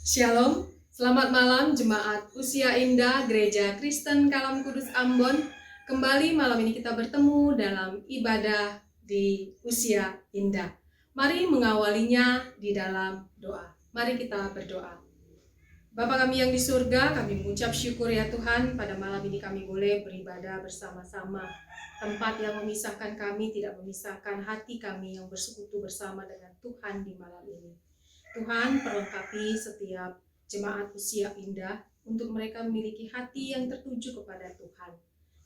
Shalom, selamat malam Jemaat Usia Indah Gereja Kristen Kalam Kudus Ambon. Kembali malam ini kita bertemu dalam ibadah di Usia Indah. Mari mengawalinya di dalam doa. Mari kita berdoa. Bapa kami yang di surga, kami mengucap syukur ya Tuhan, pada malam ini kami boleh beribadah bersama-sama. Tempat yang memisahkan kami tidak memisahkan hati kami yang bersekutu bersama dengan Tuhan di malam ini. Tuhan, perlengkapi setiap jemaat Usia Indah untuk mereka memiliki hati yang tertuju kepada Tuhan,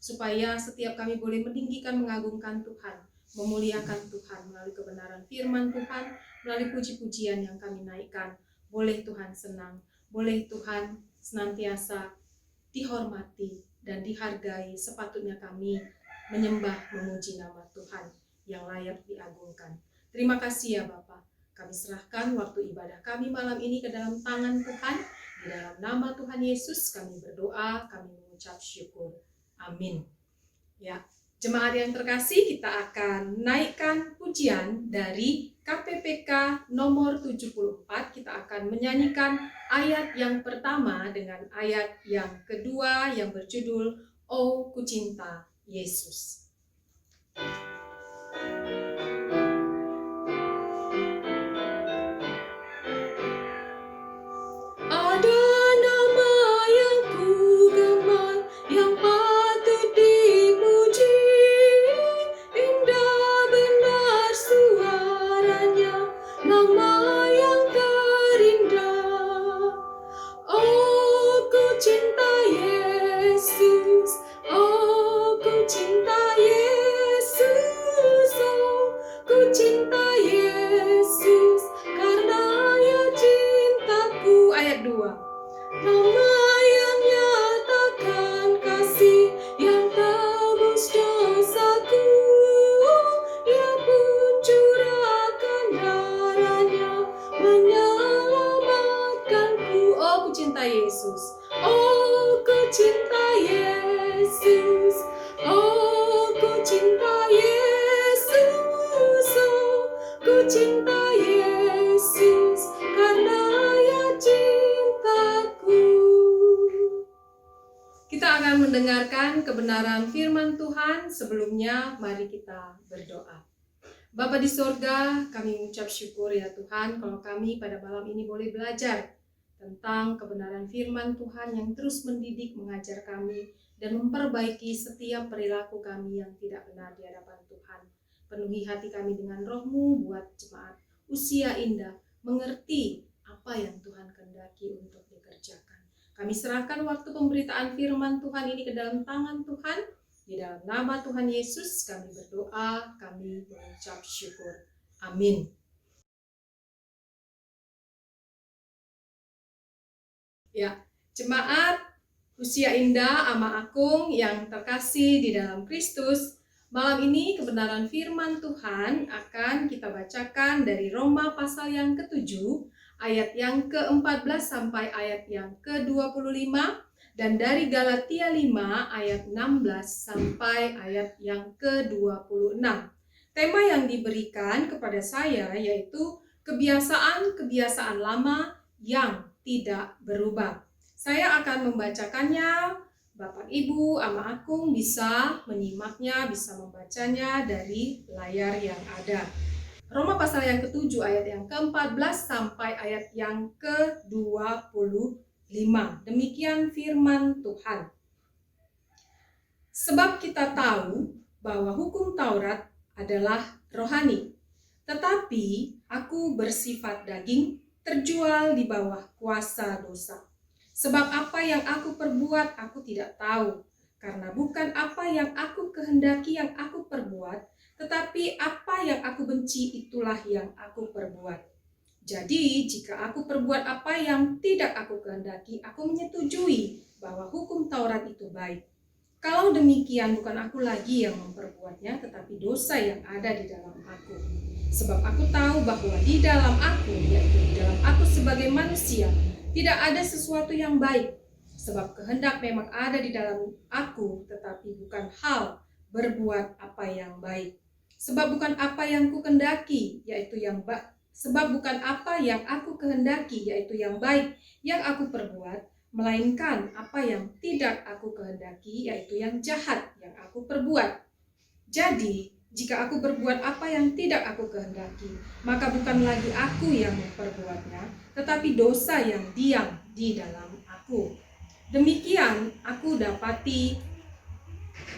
supaya setiap kami boleh meninggikan, mengagungkan Tuhan, memuliakan Tuhan melalui kebenaran firman Tuhan, melalui puji-pujian yang kami naikkan. Boleh Tuhan senang, boleh Tuhan senantiasa dihormati dan dihargai. Sepatutnya kami menyembah, memuji nama Tuhan yang layak diagungkan. Terima kasih ya Bapa. Kami serahkan waktu ibadah kami malam ini ke dalam tangan Tuhan. Di dalam nama Tuhan Yesus kami berdoa, kami mengucap syukur. Amin. Ya, jemaat yang terkasih, kita akan naikkan pujian dari KPPK nomor 74. Kita akan menyanyikan ayat yang pertama dengan ayat yang kedua yang berjudul Oh Kucinta Yesus. Mendengarkan kebenaran firman Tuhan. Sebelumnya mari kita berdoa. Bapa di sorga, kami mengucap syukur ya Tuhan kalau kami pada malam ini boleh belajar tentang kebenaran firman Tuhan yang terus mendidik, mengajar kami dan memperbaiki setiap perilaku kami yang tidak benar di hadapan Tuhan. Penuhi hati kami dengan roh-Mu, buat jemaat Usia Indah mengerti apa yang Tuhan kehendaki untuk dikerjakan. Kami serahkan waktu pemberitaan firman Tuhan ini ke dalam tangan Tuhan. Di dalam nama Tuhan Yesus kami berdoa, kami mengucap syukur. Amin. Ya, jemaat Usia Indah Ama Akung yang terkasih di dalam Kristus, malam ini kebenaran firman Tuhan akan kita bacakan dari Roma pasal yang ke-7, ayat yang ke-14 sampai ayat yang ke-25, dan dari Galatia 5 ayat 16 sampai ayat yang ke-26. Tema yang diberikan kepada saya yaitu kebiasaan-kebiasaan lama yang tidak berubah. Saya akan membacakannya. Bapak Ibu Ama Akung bisa menyimaknya, bisa membacanya dari layar yang ada. Roma pasal yang ke-7 ayat yang ke-14 sampai ayat yang ke-25. Demikian firman Tuhan. Sebab kita tahu bahwa hukum Taurat adalah rohani, tetapi aku bersifat daging, terjual di bawah kuasa dosa. Sebab apa yang aku perbuat aku tidak tahu, karena bukan apa yang aku kehendaki yang aku perbuat, tetapi apa yang aku benci itulah yang aku perbuat. Jadi jika aku perbuat apa yang tidak aku kehendaki, aku menyetujui bahwa hukum Taurat itu baik. Kalau demikian bukan aku lagi yang memperbuatnya, tetapi dosa yang ada di dalam aku. Sebab aku tahu bahwa di dalam aku, yaitu di dalam aku sebagai manusia, tidak ada sesuatu yang baik. Sebab kehendak memang ada di dalam aku, tetapi bukan hal berbuat apa yang baik. Sebab bukan apa yang ku kehendaki, yaitu yang Sebab bukan apa yang aku kehendaki, yaitu yang baik, yang aku perbuat, melainkan apa yang tidak aku kehendaki, yaitu yang jahat, yang aku perbuat. Jadi, jika aku berbuat apa yang tidak aku kehendaki, maka bukan lagi aku yang memperbuatnya, tetapi dosa yang diam di dalam aku. Demikian aku dapati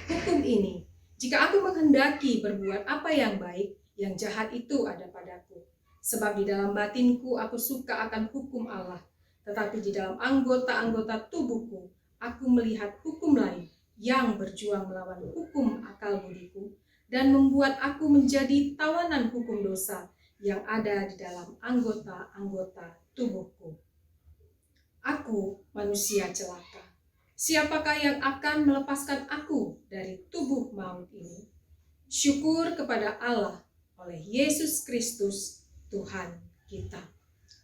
hukum ini. Jika aku menghendaki berbuat apa yang baik, yang jahat itu ada padaku. Sebab di dalam batinku aku suka akan hukum Allah, tetapi di dalam anggota-anggota tubuhku aku melihat hukum lain yang berjuang melawan hukum akal budiku dan membuat aku menjadi tawanan hukum dosa yang ada di dalam anggota-anggota tubuhku. Aku manusia celaka. Siapakah yang akan melepaskan aku dari tubuh maut ini? Syukur kepada Allah oleh Yesus Kristus Tuhan kita.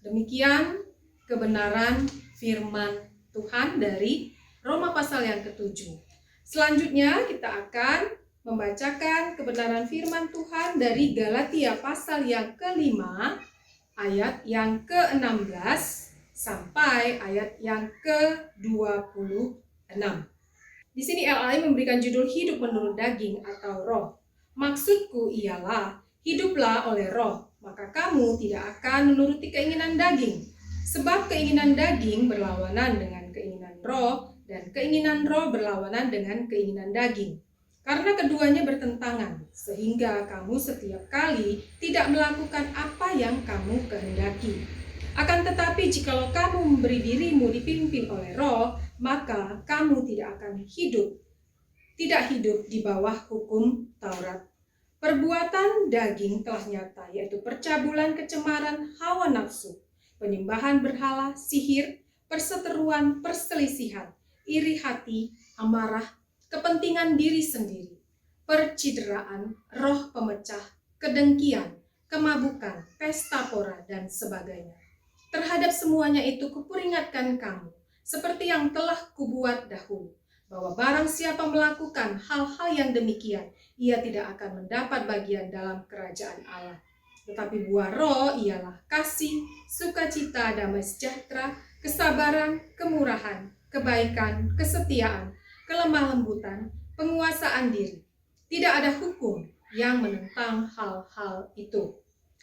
Demikian kebenaran firman Tuhan dari Roma pasal yang ke-7. Selanjutnya kita akan membacakan kebenaran firman Tuhan dari Galatia pasal yang ke-5 ayat yang ke-16 sampai ayat yang ke-26. Di sini LAI memberikan judul hidup menurut daging atau roh. Maksudku ialah hiduplah oleh roh, maka kamu tidak akan menuruti keinginan daging. Sebab keinginan daging berlawanan dengan keinginan roh, dan keinginan roh berlawanan dengan keinginan daging. Karena keduanya bertentangan, sehingga kamu setiap kali tidak melakukan apa yang kamu kehendaki. Akan tetapi jikalau kamu memberi dirimu dipimpin oleh roh, maka kamu tidak akan hidup di bawah hukum Taurat. Perbuatan daging telah nyata, yaitu percabulan, kecemaran, hawa nafsu, penyembahan berhala, sihir, perseteruan, perselisihan, iri hati, amarah, kepentingan diri sendiri, percideraan, roh pemecah, kedengkian, kemabukan, pesta pora, dan sebagainya. Terhadap semuanya itu kuperingatkan kamu, seperti yang telah kubuat dahulu, bahwa barang siapa melakukan hal-hal yang demikian, ia tidak akan mendapat bagian dalam kerajaan Allah. Tetapi buah roh ialah kasih, sukacita, damai sejahtera, kesabaran, kemurahan, kebaikan, kesetiaan, kelemah lembutan, penguasaan diri. Tidak ada hukum yang menentang hal-hal itu.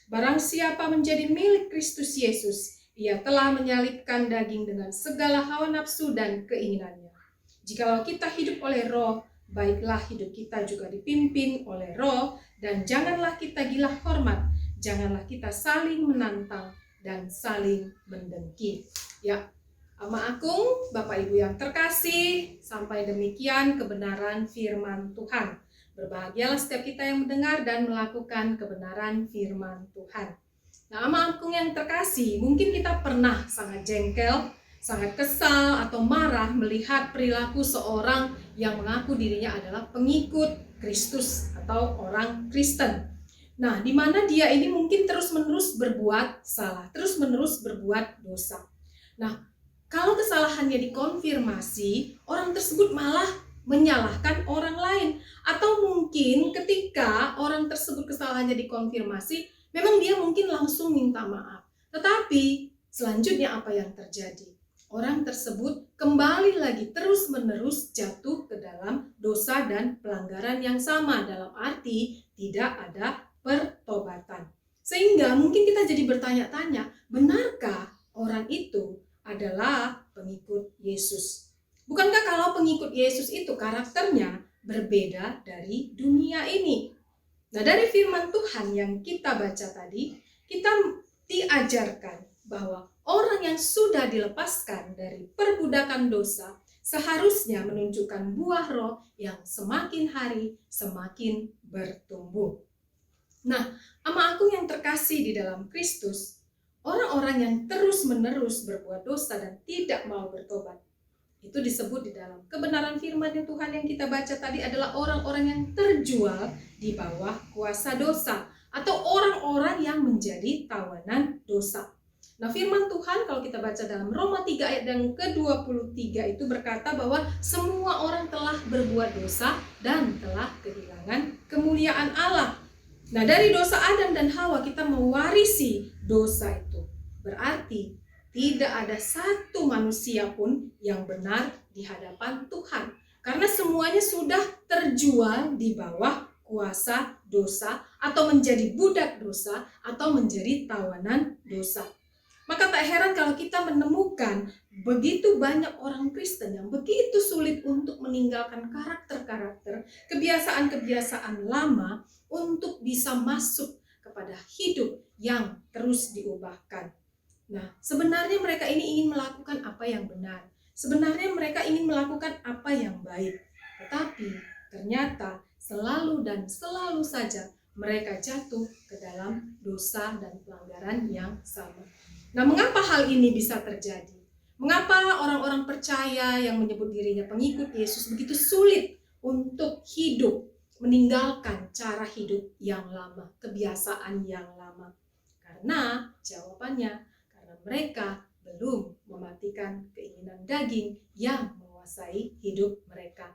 Barang siapa menjadi milik Kristus Yesus, ia telah menyalibkan daging dengan segala hawa nafsu dan keinginannya. Jikalau kita hidup oleh roh, baiklah hidup kita juga dipimpin oleh roh, dan janganlah kita gila hormat, janganlah kita saling menantang dan saling mendengki. Ya, Ama Agung, Bapak Ibu yang terkasih, sampai demikian kebenaran firman Tuhan. Berbahagialah setiap kita yang mendengar dan melakukan kebenaran firman Tuhan. Nah, Ama Agung yang terkasih, mungkin kita pernah sangat jengkel, sangat kesal atau marah melihat perilaku seorang yang mengaku dirinya adalah pengikut Kristus atau orang Kristen. Nah, di mana dia ini mungkin terus-menerus berbuat salah, terus-menerus berbuat dosa. Nah, kalau kesalahannya dikonfirmasi, orang tersebut malah menyalahkan orang lain. Atau mungkin ketika orang tersebut kesalahannya dikonfirmasi, memang dia mungkin langsung minta maaf. Tetapi selanjutnya apa yang terjadi? Orang tersebut kembali lagi terus-menerus jatuh ke dalam dosa dan pelanggaran yang sama, dalam arti tidak ada pertobatan. Sehingga mungkin kita jadi bertanya-tanya, benarkah orang itu adalah pengikut Yesus? Bukankah kalau pengikut Yesus itu karakternya berbeda dari dunia ini? Nah, dari firman Tuhan yang kita baca tadi, kita diajarkan bahwa orang yang sudah dilepaskan dari perbudakan dosa seharusnya menunjukkan buah roh yang semakin hari semakin bertumbuh. Nah, Ama Agung yang terkasih di dalam Kristus, orang-orang yang terus-menerus berbuat dosa dan tidak mau bertobat, itu disebut di dalam kebenaran firman Tuhan yang kita baca tadi adalah orang-orang yang terjual di bawah kuasa dosa, atau orang-orang yang menjadi tawanan dosa. Nah, firman Tuhan kalau kita baca dalam Roma 3 ayat yang ke-23 itu berkata bahwa semua orang telah berbuat dosa dan telah kehilangan kemuliaan Allah. Nah, dari dosa Adam dan Hawa kita mewarisi dosa itu. Berarti tidak ada satu manusia pun yang benar di hadapan Tuhan. Karena semuanya sudah terjual di bawah kuasa dosa, atau menjadi budak dosa, atau menjadi tawanan dosa. Maka tak heran kalau kita menemukan begitu banyak orang Kristen yang begitu sulit untuk meninggalkan karakter-karakter, kebiasaan-kebiasaan lama untuk bisa masuk kepada hidup yang terus diubahkan. Nah, sebenarnya mereka ini ingin melakukan apa yang benar. Sebenarnya mereka ingin melakukan apa yang baik. Tetapi ternyata selalu dan selalu saja mereka jatuh ke dalam dosa dan pelanggaran yang sama. Nah, mengapa hal ini bisa terjadi? Mengapa orang-orang percaya yang menyebut dirinya pengikut Yesus begitu sulit untuk hidup, meninggalkan cara hidup yang lama, kebiasaan yang lama? Karena jawabannya, karena mereka belum mematikan keinginan daging yang menguasai hidup mereka.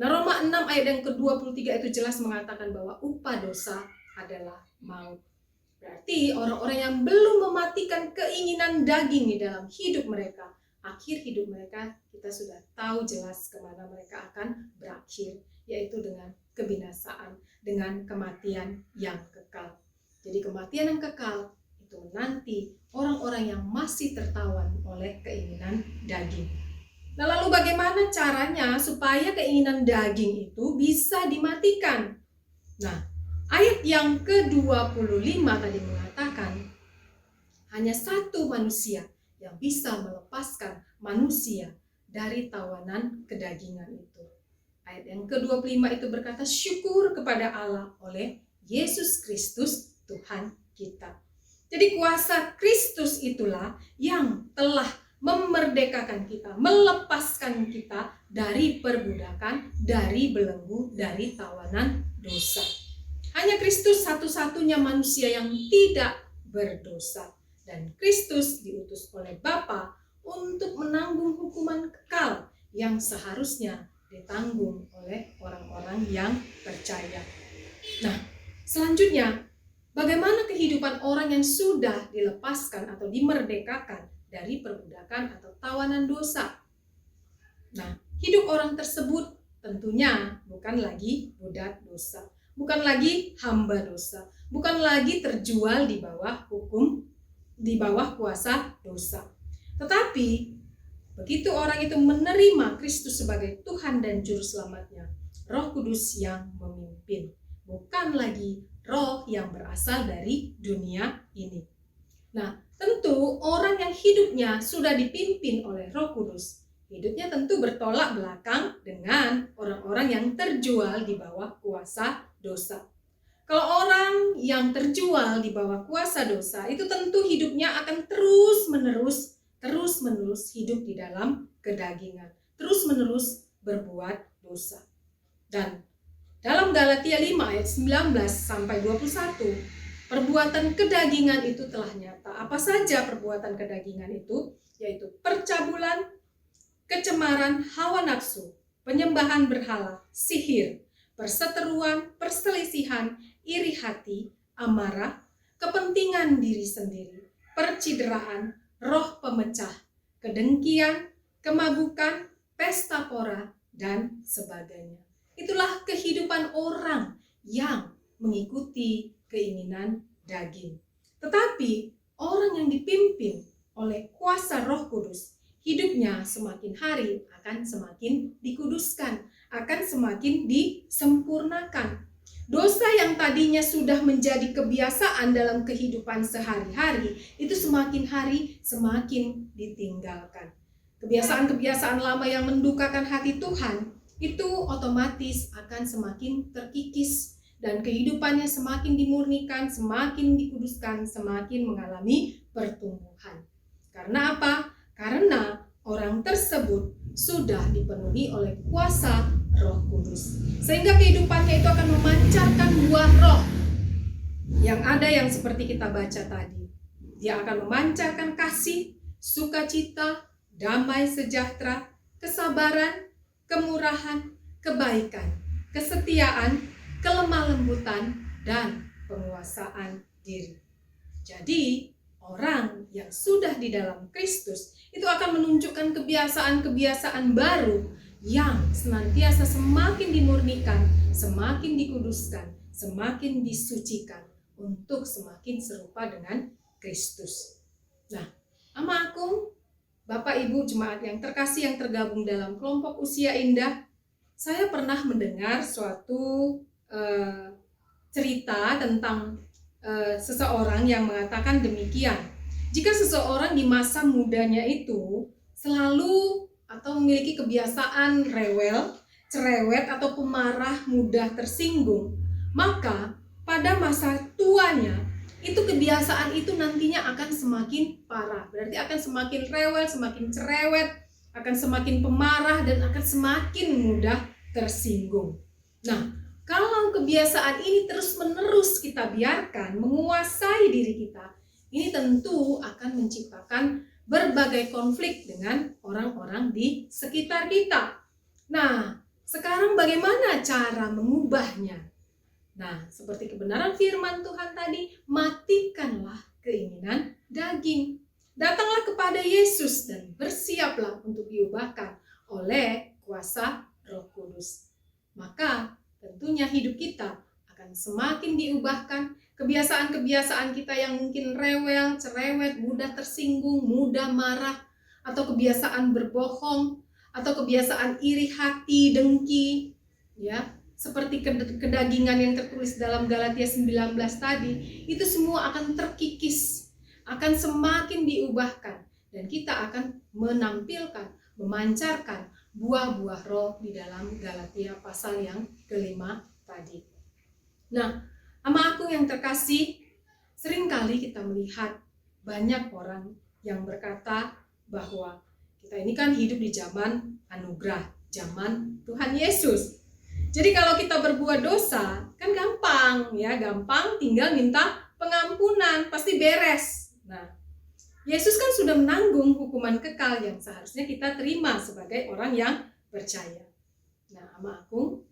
Nah, Roma 6 ayat yang ke-23 itu jelas mengatakan bahwa upah dosa adalah maut. Berarti orang-orang yang belum mematikan keinginan daging di dalam hidup mereka, akhir hidup mereka kita sudah tahu jelas kemana mereka akan berakhir, yaitu dengan kebinasaan, dengan kematian yang kekal. Jadi kematian yang kekal itu nanti orang-orang yang masih tertawan oleh keinginan daging. Nah, lalu bagaimana caranya supaya keinginan daging itu bisa dimatikan? Nah, ayat yang ke-25 tadi mengatakan hanya satu manusia yang bisa melepaskan manusia dari tawanan kedagingan itu. Ayat yang ke-25 itu berkata, syukur kepada Allah oleh Yesus Kristus Tuhan kita. Jadi kuasa Kristus itulah yang telah memerdekakan kita, melepaskan kita dari perbudakan, dari belenggu, dari tawanan dosa. Hanya Kristus satu-satunya manusia yang tidak berdosa. Dan Kristus diutus oleh Bapa untuk menanggung hukuman kekal yang seharusnya ditanggung oleh orang-orang yang percaya. Nah, selanjutnya, bagaimana kehidupan orang yang sudah dilepaskan atau dimerdekakan dari perbudakan atau tawanan dosa? Nah, hidup orang tersebut tentunya bukan lagi budak dosa. Bukan lagi hamba dosa, bukan lagi terjual di bawah hukum, di bawah kuasa dosa. Tetapi begitu orang itu menerima Kristus sebagai Tuhan dan Juru Selamatnya, Roh Kudus yang memimpin, bukan lagi roh yang berasal dari dunia ini. Nah, tentu orang yang hidupnya sudah dipimpin oleh Roh Kudus, hidupnya tentu bertolak belakang dengan orang-orang yang terjual di bawah kuasa dosa. Kalau orang yang terjual di bawah kuasa dosa, itu tentu hidupnya akan terus-menerus hidup di dalam kedagingan, terus-menerus berbuat dosa. Dan dalam Galatia 5 ayat 19 sampai 21, perbuatan kedagingan itu telah nyata. Apa saja perbuatan kedagingan itu? Yaitu percabulan, kecemaran, hawa nafsu, penyembahan berhala, sihir, perseteruan, perselisihan, iri hati, amarah, kepentingan diri sendiri, percideraan, roh pemecah, kedengkian, kemabukan, pesta pora, dan sebagainya. Itulah kehidupan orang yang mengikuti keinginan daging. Tetapi orang yang dipimpin oleh kuasa Roh Kudus, hidupnya semakin hari akan semakin dikuduskan, akan semakin disempurnakan. Dosa yang tadinya sudah menjadi kebiasaan dalam kehidupan sehari-hari, itu semakin hari semakin ditinggalkan. Kebiasaan-kebiasaan lama yang mendukakan hati Tuhan, itu otomatis akan semakin terkikis. Dan kehidupannya semakin dimurnikan, semakin dikuduskan, semakin mengalami pertumbuhan. Karena apa? Karena orang tersebut sudah dipenuhi oleh kuasa Roh Kudus. Sehingga kehidupannya itu akan memancarkan buah roh. Yang ada yang seperti kita baca tadi. Dia akan memancarkan kasih, sukacita, damai sejahtera, kesabaran, kemurahan, kebaikan, kesetiaan, kelemah lembutan, dan penguasaan diri. Jadi, orang yang sudah di dalam Kristus itu akan menunjukkan kebiasaan-kebiasaan baru yang senantiasa semakin dimurnikan, semakin dikuduskan, semakin disucikan untuk semakin serupa dengan Kristus. Nah, Ama Agung, Bapak Ibu jemaat yang terkasih yang tergabung dalam kelompok Usia Indah, saya pernah mendengar suatu cerita tentang seseorang yang mengatakan demikian. Jika seseorang di masa mudanya itu selalu atau memiliki kebiasaan rewel, cerewet atau pemarah, mudah tersinggung, maka pada masa tuanya itu kebiasaan itu nantinya akan semakin parah. Berarti akan semakin rewel, semakin cerewet, akan semakin pemarah, dan akan semakin mudah tersinggung. Nah, kalau kebiasaan ini terus-menerus kita biarkan menguasai diri kita, ini tentu akan menciptakan berbagai konflik dengan orang-orang di sekitar kita. Nah, sekarang bagaimana cara mengubahnya? Nah, seperti kebenaran firman Tuhan tadi, matikanlah keinginan daging. Datanglah kepada Yesus dan bersiaplah untuk diubahkan oleh kuasa Roh Kudus. Maka tentunya hidup kita akan semakin diubahkan. Kebiasaan-kebiasaan kita yang mungkin rewel, cerewet, mudah tersinggung, mudah marah, atau kebiasaan berbohong, atau kebiasaan iri hati, dengki, ya, seperti kedagingan yang tertulis dalam Galatia 19 tadi, itu semua akan terkikis, akan semakin diubahkan, dan kita akan menampilkan, memancarkan buah-buah roh di dalam Galatia pasal yang kelima tadi. Nah, Ama Agung yang terkasih, seringkali kita melihat banyak orang yang berkata bahwa kita ini kan hidup di zaman anugerah, zaman Tuhan Yesus. Jadi kalau kita berbuat dosa, kan gampang ya, gampang tinggal minta pengampunan, pasti beres. Nah, Yesus kan sudah menanggung hukuman kekal yang seharusnya kita terima sebagai orang yang percaya. Nah, Ama Agung,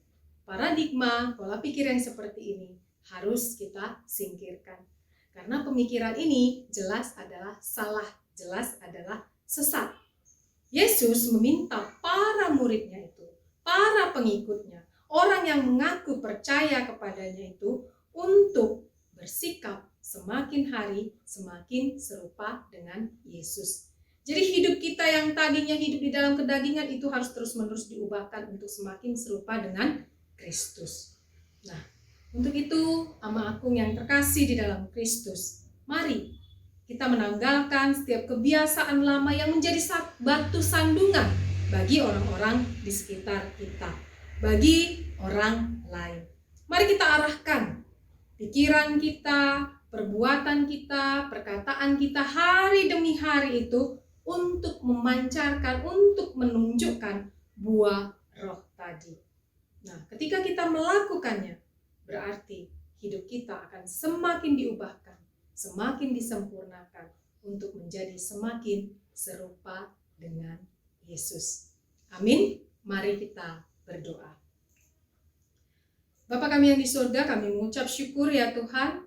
paradigma, pola pikir yang seperti ini harus kita singkirkan. Karena pemikiran ini jelas adalah salah, jelas adalah sesat. Yesus meminta para muridnya itu, para pengikutnya, orang yang mengaku percaya kepadanya itu untuk bersikap semakin hari semakin serupa dengan Yesus. Jadi hidup kita yang tadinya hidup di dalam kedagingan itu harus terus-menerus diubahkan untuk semakin serupa dengan Kristus. Nah, untuk itu, Ama Agung yang terkasih di dalam Kristus, mari kita menanggalkan setiap kebiasaan lama yang menjadi batu sandungan bagi orang-orang di sekitar kita, bagi orang lain. Mari kita arahkan pikiran kita, perbuatan kita, perkataan kita hari demi hari itu untuk memancarkan, untuk menunjukkan buah roh tadi. Nah, ketika kita melakukannya, berarti hidup kita akan semakin diubahkan, semakin disempurnakan untuk menjadi semakin serupa dengan Yesus. Amin. Mari kita berdoa. Bapa kami yang di surga, kami mengucap syukur ya Tuhan,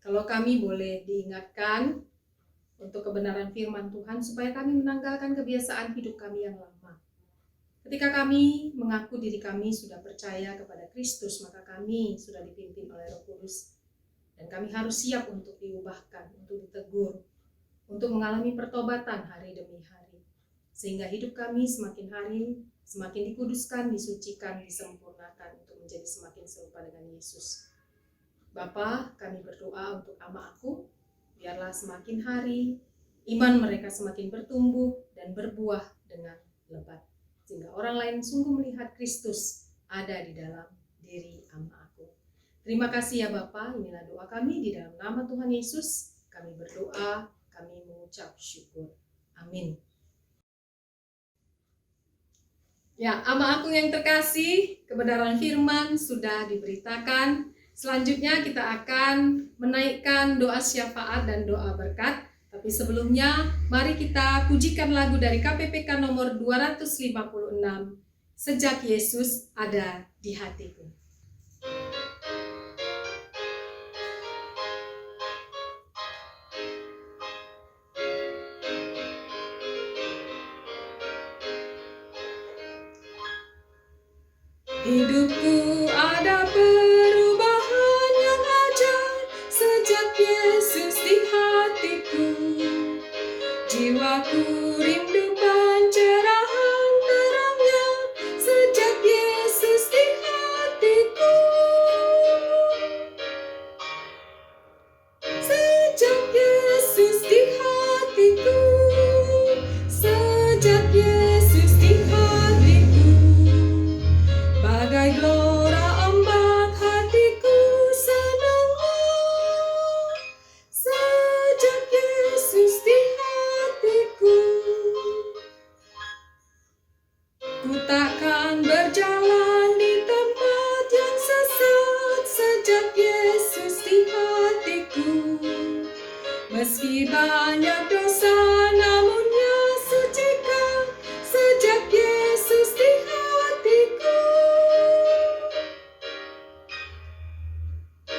kalau kami boleh diingatkan untuk kebenaran firman Tuhan, supaya kami menanggalkan kebiasaan hidup kami yang lama. Ketika kami mengaku diri kami sudah percaya kepada Kristus, maka kami sudah dipimpin oleh Roh Kudus. Dan kami harus siap untuk diubahkan, untuk ditegur, untuk mengalami pertobatan hari demi hari. Sehingga hidup kami semakin hari, semakin dikuduskan, disucikan, disempurnakan untuk menjadi semakin serupa dengan Yesus. Bapa, kami berdoa untuk Ama Agung, biarlah semakin hari, iman mereka semakin bertumbuh dan berbuah dengan lebat. Sehingga orang lain sungguh melihat Kristus ada di dalam diri Ama Agung. Terima kasih ya Bapa, inilah doa kami di dalam nama Tuhan Yesus. Kami berdoa, kami mengucap syukur. Amin. Ya, Ama Agung yang terkasih, kebenaran firman sudah diberitakan. Selanjutnya kita akan menaikkan doa syafaat dan doa berkat. Tapi sebelumnya, mari kita pujikan lagu dari KPPK nomor 256, Sejak Yesus Ada di Hatiku. Hidupku ada perubahan yang ajaib sejak Yesus di hatiku. Jiwaku rindu pencerahan terangnya sejak Yesus di hatiku. Sejak Yesus di hatiku. Sejak Yesus di hatiku. Bagai gelora ombak hatiku senanglah. Sejak Yesus di hatiku. Ku takkan berjalan di tempat yang sesat sejak Yesus di hatiku. Meski banyak dosa namun nya sucikan sejak Yesus di hatiku.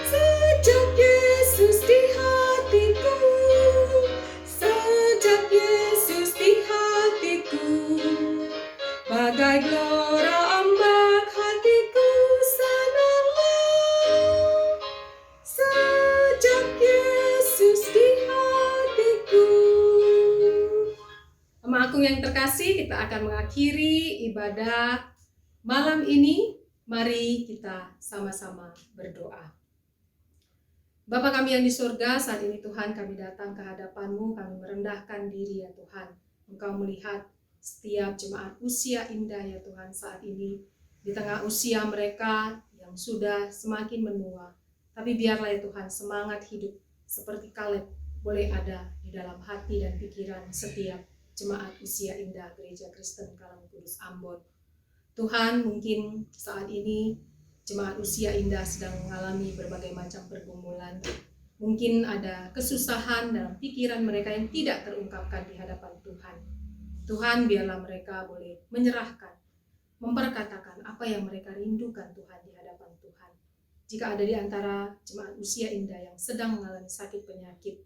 Sejak Yesus di hatiku. Sejak Yesus di hatiku. Bagai gelora ombak hatiku senanglah. Sejak Yesus di hatiku. Jemaat Agung yang terkasih, kita akan mengakhiri ibadah malam ini. Mari kita sama-sama berdoa. Bapa kami yang di surga, saat ini Tuhan kami datang ke hadapan-Mu, kami merendahkan diri ya Tuhan. Engkau melihat setiap jemaat usia indah ya Tuhan saat ini, di tengah usia mereka yang sudah semakin menua. Tapi biarlah ya Tuhan semangat hidup seperti Kaleb boleh ada di dalam hati dan pikiran setiap jemaat usia indah Gereja Kristen Kalam Kudus Ambon. Tuhan, mungkin saat ini jemaat usia indah sedang mengalami berbagai macam pergumulan. Mungkin ada kesusahan dalam pikiran mereka yang tidak terungkapkan di hadapan Tuhan. Tuhan, biarlah mereka boleh menyerahkan, memperkatakan apa yang mereka rindukan Tuhan di hadapan Tuhan. Jika ada di antara jemaat usia indah yang sedang mengalami sakit penyakit,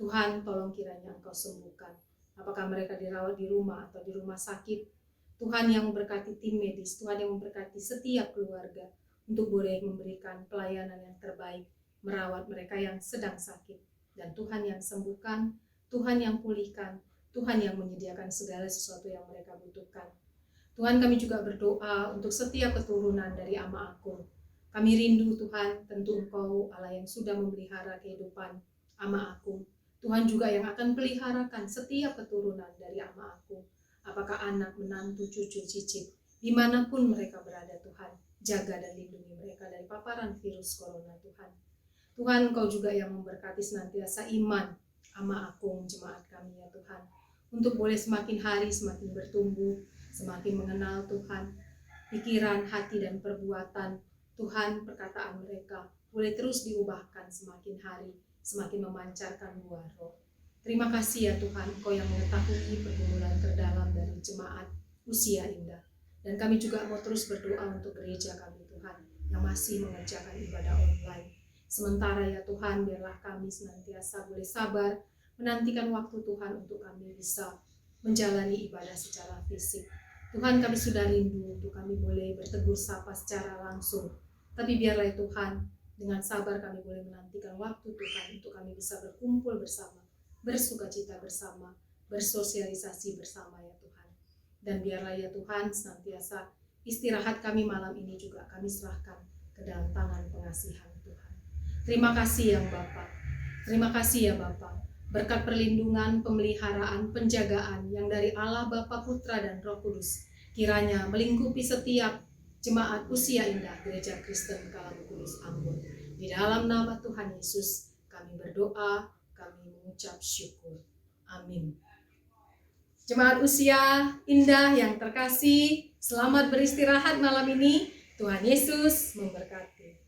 Tuhan tolong kiranya Engkau sembuhkan. Apakah mereka dirawat di rumah atau di rumah sakit, Tuhan yang memberkati tim medis, Tuhan yang memberkati setiap keluarga untuk boleh memberikan pelayanan yang terbaik, merawat mereka yang sedang sakit. Dan Tuhan yang sembuhkan, Tuhan yang pulihkan, Tuhan yang menyediakan segala sesuatu yang mereka butuhkan. Tuhan, kami juga berdoa untuk setiap keturunan dari Ama Agung. Kami rindu Tuhan, tentu Engkau Allah yang sudah memelihara kehidupan Ama Agung. Tuhan juga yang akan peliharakan setiap keturunan dari Ama Agung. Apakah anak, menantu, cucu, cicit, dimanapun mereka berada Tuhan. Jaga dan lindungi mereka dari paparan virus corona Tuhan. Tuhan, Engkau juga yang memberkati senantiasa iman Ama Agung jemaat kami ya Tuhan. Untuk boleh semakin hari semakin bertumbuh, semakin mengenal Tuhan, pikiran, hati, dan perbuatan Tuhan, perkataan mereka boleh terus diubahkan semakin hari, semakin memancarkan buah roh. Terima kasih ya Tuhan, Engkau yang mengetahui pergumulan terdalam dari jemaat usia indah. Dan kami juga mau terus berdoa untuk gereja kami Tuhan, yang masih mengerjakan ibadah online. Sementara ya Tuhan, biarlah kami senantiasa boleh sabar, menantikan waktu Tuhan untuk kami bisa menjalani ibadah secara fisik. Tuhan, kami sudah rindu untuk kami boleh bertegur sapa secara langsung. Tapi biarlah Tuhan, dengan sabar kami boleh menantikan waktu Tuhan untuk kami bisa berkumpul bersama, bersukacita bersama, bersosialisasi bersama ya Tuhan. Dan biarlah ya Tuhan, senantiasa istirahat kami malam ini juga kami serahkan ke dalam tangan pengasihan Tuhan. Terima kasih yang Bapa. Terima kasih ya Bapa. Berkat perlindungan, pemeliharaan, penjagaan yang dari Allah Bapa, Putra, dan Roh Kudus kiranya melingkupi setiap jemaat usia indah Gereja Kristen Kalam Kudus Ambon. Di dalam nama Tuhan Yesus kami berdoa, kami mengucap syukur. Amin. Jemaat usia indah yang terkasih, selamat beristirahat malam ini. Tuhan Yesus memberkati.